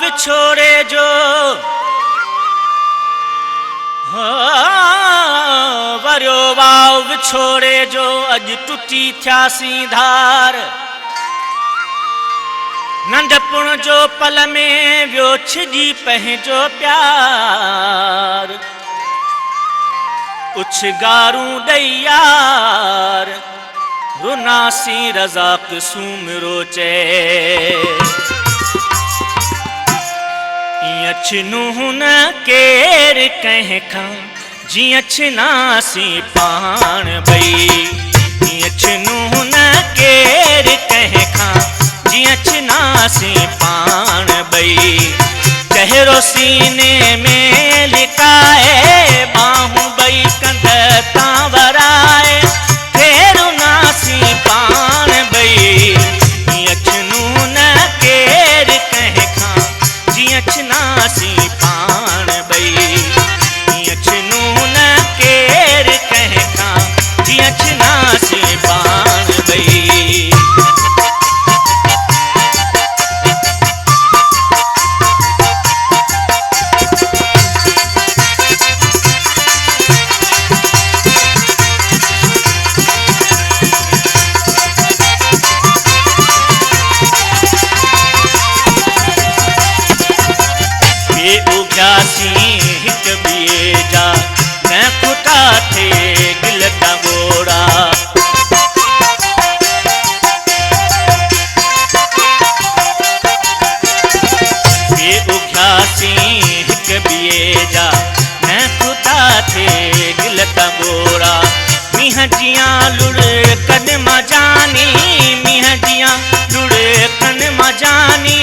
विछोड़े जो वरियो वाव विछोड़े जो अज टुटी थियासी धार नंढपुण जो पल में वियो छिजी पंहिंजो प्यार उछगारूं ॾेई यार रुनासी रज़ाक सूमिरो चए इएं छिनूं न केर कंहिंखां जीअं छिनासी पाण ॿई इएं छिनूं न केर कंहिंखां जीअं छिनासी पाण ॿई चहिरो सीने में लिकाए बाहूं ॿई कंध तां वराए फेरू नासी पाण ॿई इएं छिनूं न केर कंहिंखां जीअं छिनासी पाण ॿई इएं छिनूं न केर कंहिंखां जीअं छिनासी पाण ॿई हिक ॿिए जा न खुटा थे दिल का गोड़ा ॿिए उघियासी हिक ॿिए जा न खुटा थे दिल का गोड़ा मींहं जियां लुड़ कन मां जानी मींहं जियां लुड़ कन मां जानी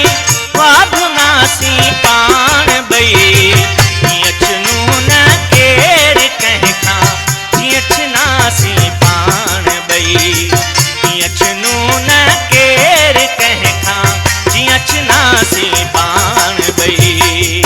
वाधुनासी पाण ॿई इएं छिनूं न केर कंहिंखां जीअं छिनासी पाण ॿई इएं छिनूं न केर कंहिंखां जीअं छिनासी पाण ॿई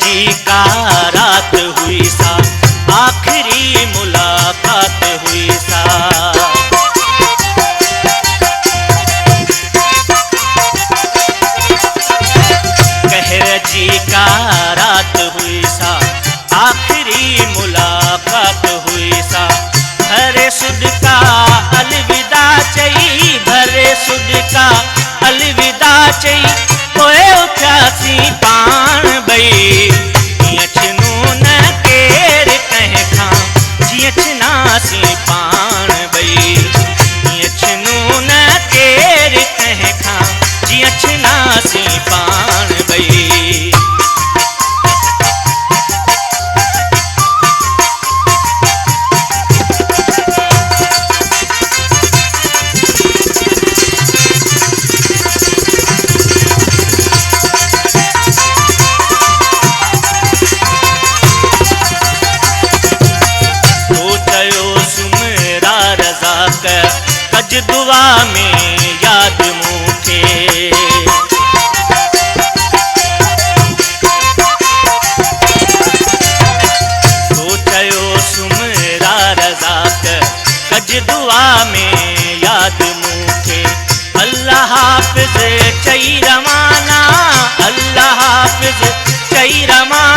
जी का रात हुई सा आखिरी मुलाकात हुई सा कहर जी का रात हुई सा आखिरी मुलाकात हुई सा भरे सुध का अलविदा चई भरे सुध का अलविदा चई पोए उथियासी पाण ॿई इएं छिनूं न केर कंहिंखां जीअं छिनासी पाण ॿई इएं छिनूं न केर कंहिंखां जीअं छिनासी पाण ॿई कज दुआ में याद मूंखे तो चयो सुमरा रज़ाक कज दुआ में याद मूंखे अल्लाह हाफ़िज़ चई रवाना अल्लाह हाफ़िज़ चई रवाना